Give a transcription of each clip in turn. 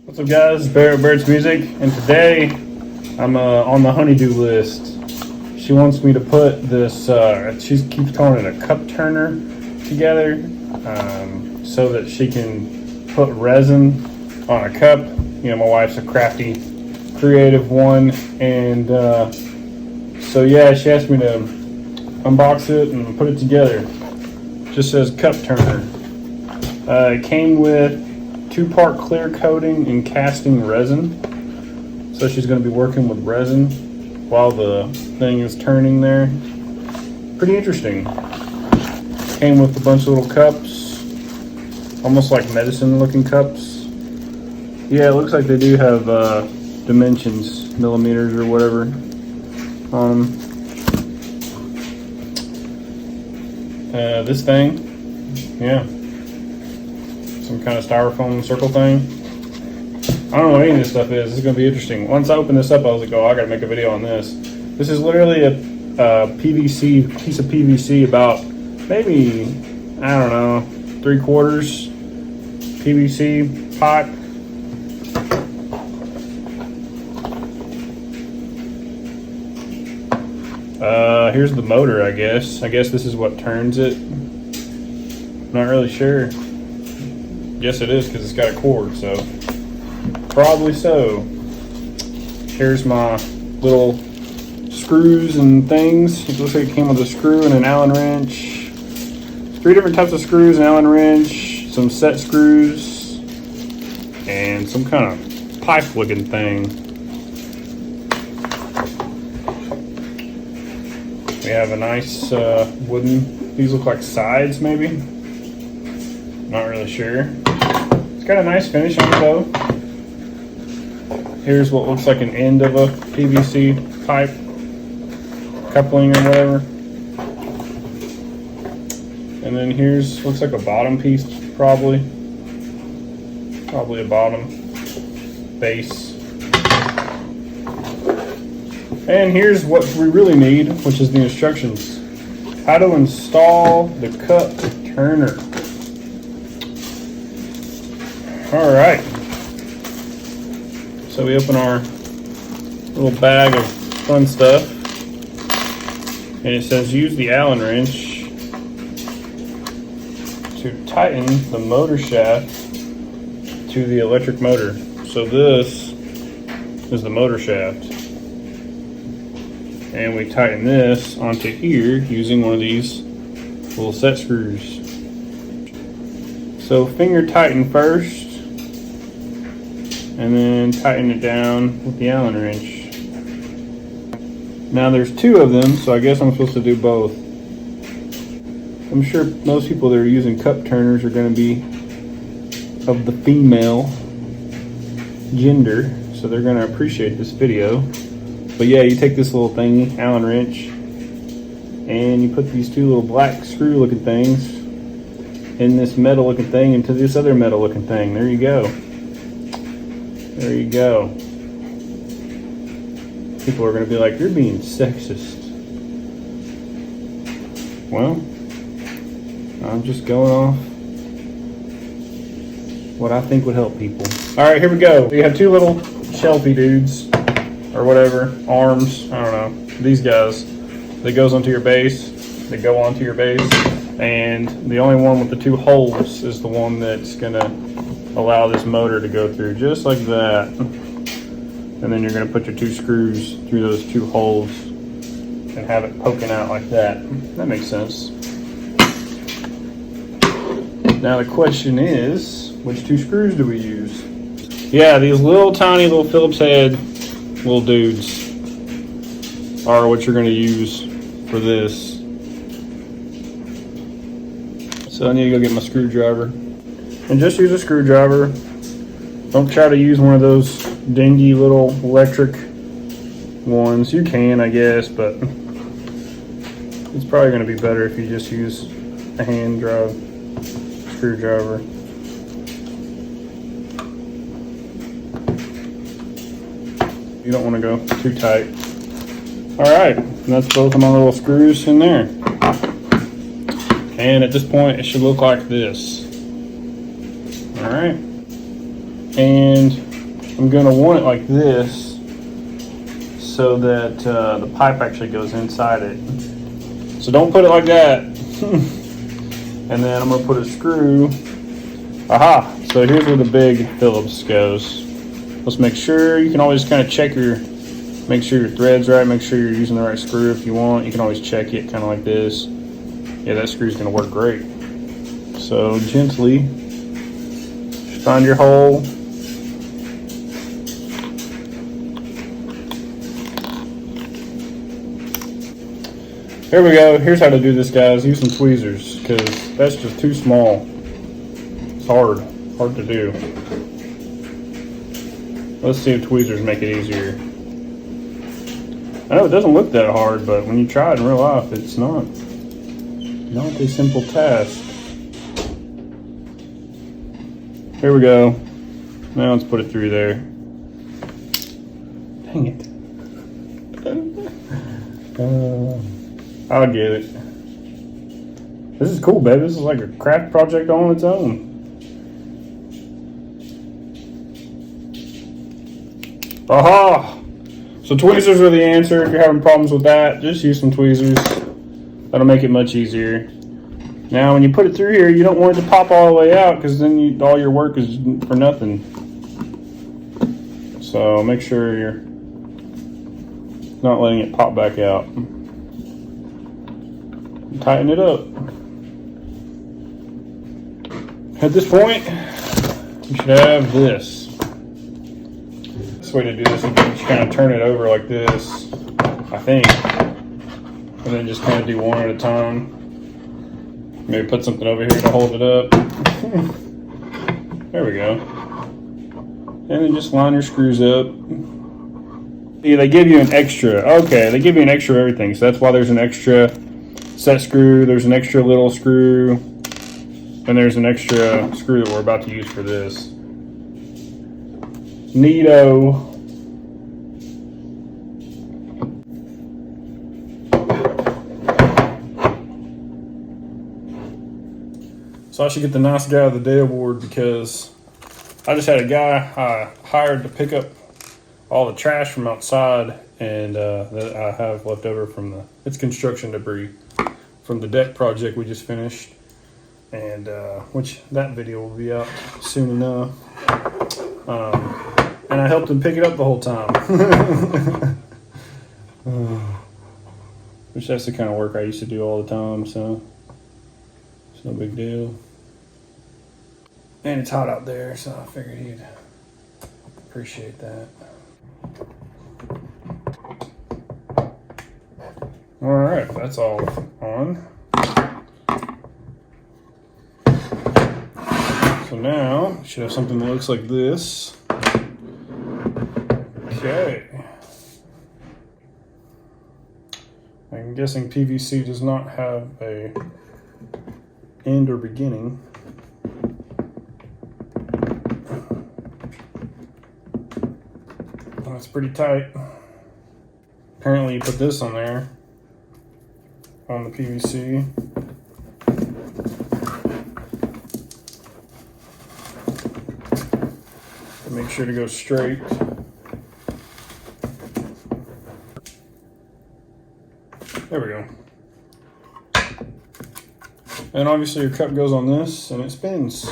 What's up, guys? Barrett Bird's Music, and today I'm on the honeydew list. She wants me to put this, she keeps calling it a cup turner together, so that she can put resin on a cup. You know, my wife's a crafty, creative one, and so yeah, she asked me to unbox it and put it together. Just says cup turner. It came with 2-part clear coating and casting resin. So she's going to be working with resin while the thing is turning there. Pretty interesting. Came with a bunch of little cups, almost like medicine looking cups. Yeah, it looks like they do have dimensions, millimeters or whatever on them. This thing, yeah. Some kind of styrofoam circle thing. I don't know what any of this stuff is. This is going to be interesting. Once I open this up, I was like, oh, I got to make a video on this. This is literally a PVC, piece of PVC about maybe, I don't know, 3/4 PVC pipe. Here's the motor, I guess. I guess this is what turns it. Not really sure. Yes, it is, because it's got a cord, so probably so. Here's my little screws and things. It looks like it came with a screw and an Allen wrench. 3 different types of screws, an Allen wrench, some set screws, and some kind of pipe looking thing. We have a nice wooden, these look like sides maybe. Not really sure. It's got a nice finish on it though. Here's what looks like an end of a PVC pipe, coupling or whatever. And then here's, looks like a bottom piece probably. Probably a bottom base. And here's what we really need, which is the instructions. How to install the cup turner. All right, so we open our little bag of fun stuff, and it says use the Allen wrench to tighten the motor shaft to the electric motor. So this is the motor shaft, and we tighten this onto here using one of these little set screws. So finger tighten first, and then tighten it down with the Allen wrench. Now there's 2 of them, so I guess I'm supposed to do both. I'm sure most people that are using cup turners are going to be of the female gender, so they're going to appreciate this video. But yeah, you take this little thingy, Allen wrench, and you put these 2 little black screw looking things in this metal looking thing into this other metal looking thing. There you go. There you go. People are going to be like, you're being sexist. Well, I'm just going off what I think would help people. All right, here we go. We have 2 little shelfie dudes, or whatever, arms, I don't know. These guys, that goes onto your base, they go onto your base, and the only one with the 2 holes is the one that's going to allow this motor to go through, just like that. And then you're going to put your 2 screws through those 2 holes and have it poking out like that. That makes sense. Now the question is, which 2 screws do we use? Yeah, these little tiny little Phillips head little dudes are what you're going to use for this. So I need to go get my screwdriver. And just use a screwdriver. Don't try to use one of those dingy little electric ones. You can, I guess, but it's probably going to be better if you just use a hand drive screwdriver. You don't want to go too tight. Alright, that's both of my little screws in there. And at this point, it should look like this. Alright. And I'm going to want it like this so that the pipe actually goes inside it. So don't put it like that. And then I'm going to put a screw. Aha! So here's where the big Phillips goes. Let's make sure, you can always kind of check make sure your thread's right, make sure you're using the right screw if you want. You can always check it kind of like this. Yeah, that screw's going to work great. So gently, just find your hole. Here we go. Here's how to do this, guys. Use some tweezers, because that's just too small. It's hard to do. Let's see if tweezers make it easier. I know it doesn't look that hard, but when you try it in real life, it's not a simple task. Here we go. Now let's put it through there. Dang it. I'll get it. This is cool, baby. This is like a craft project on its own. Aha! So tweezers are the answer. If you're having problems with that, just use some tweezers. That'll make it much easier. Now, when you put it through here, you don't want it to pop all the way out, because then all your work is for nothing. So make sure you're not letting it pop back out. Tighten it up. At this point, you should have this. This way to do this, you just kind of turn it over like this, I think, and then just kind of do one at a time. Maybe put something over here to hold it up. There we go. And then just line your screws up. Yeah, they give you an extra. Okay, they give you an extra of everything, so that's why there's an extra set screw, there's an extra little screw, and there's an extra screw that we're about to use for this. Neato. So I should get the nice guy of the day award, because I just had a guy I hired to pick up all the trash from outside, and that I have left over from it's construction debris from the deck project we just finished, and which that video will be out soon enough. And I helped him pick it up the whole time. Which that's the kind of work I used to do all the time, so it's no big deal. And it's hot out there, so I figured he'd appreciate that. All right, that's all on. So now, we should have something that looks like this. Okay. I'm guessing PVC does not have a end or beginning. That's pretty tight. Apparently you put this on there, on the PVC. To make sure to go straight. There we go. And obviously your cup goes on this and it spins.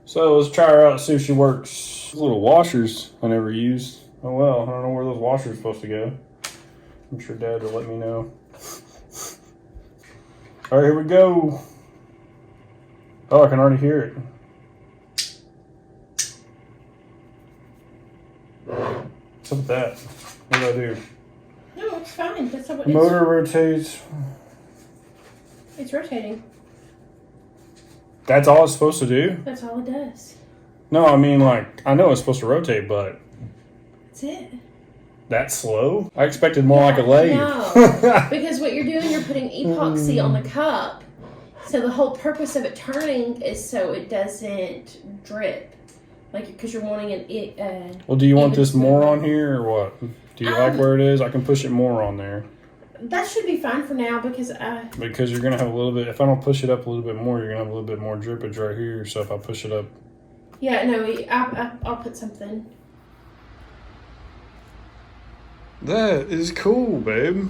So let's try her out, see if she works. Those little washers I never used. Oh well, I don't know where those washers are supposed to go. I'm sure Dad will let me know. All right, here we go. Oh, I can already hear it. What's up with that? What do I do? No, it's fine. That's how the motor rotates. It's rotating. That's all it's supposed to do? That's all it does. No, I mean, like, I know it's supposed to rotate, but... That's it. That slow? I expected more like a lathe. No, because what you're doing, you're putting epoxy on the cup. So the whole purpose of it turning is so it doesn't drip. Like, because you're wanting it... well, do you want this more on here, or what? Do you like where it is? I can push it more on there. That should be fine for now, because Because you're going to have a little bit... If I don't push it up a little bit more, you're going to have a little bit more drippage right here. So if I push it up Yeah, no, I'll put something. That is cool, babe.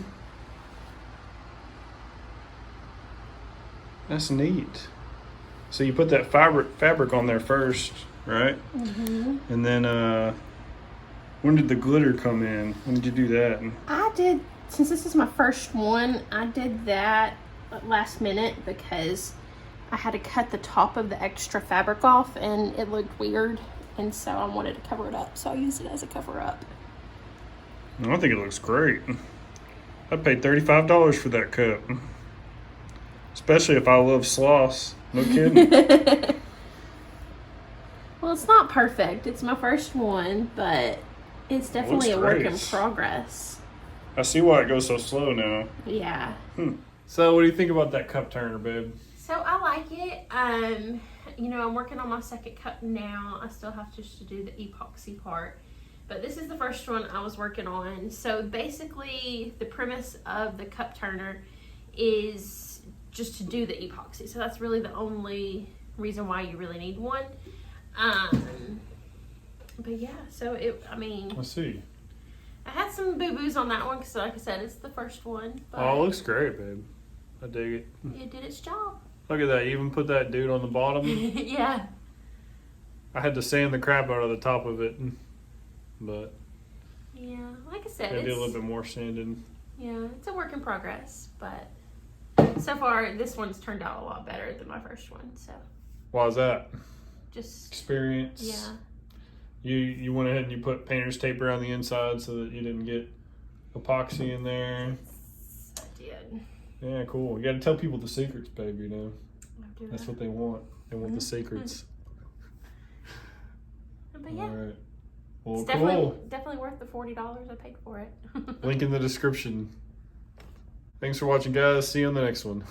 That's neat. So you put that fabric on there first, right? Mm-hmm. And then when did the glitter come in? When did you do that? I did, since this is my first one, I did that last minute because I had to cut the top of the extra fabric off and it looked weird. And so I wanted to cover it up. So I used it as a cover up. I think it looks great. I paid $35 for that cup. Especially if I love sloss. No kidding. Well, it's not perfect. It's my first one, but it's definitely a work in great. progress. I see why it goes so slow now. Yeah. So what do you think about that cup turner, babe? So I like it. You know, I'm working on my second cup now. I still have just to do the epoxy part. But this is the first one I was working on. So basically, the premise of the cup turner is just to do the epoxy. So that's really the only reason why you really need one. But yeah, so I see. I had some boo-boos on that one because, like I said, it's the first one. But Oh, it looks great, babe. I dig it. it did its job. Look at that. You even put that dude on the bottom. Yeah. I had to sand the crap out of the top of it. But Yeah, like I said, I did a little bit more sanding. Yeah, it's a work in progress, but so far this one's turned out a lot better than my first one. So Why is that? just Experience. yeah. You went ahead and you put painter's tape around the inside so that you didn't get epoxy in there. I did. Yeah, cool. You got to tell people the secrets, babe. You know, I'll do that's that. what they want. They want the secrets. But yeah, All right. Well, it's cool. definitely worth the $40 I paid for it. Link in the description. Thanks for watching, guys. See you on the next one.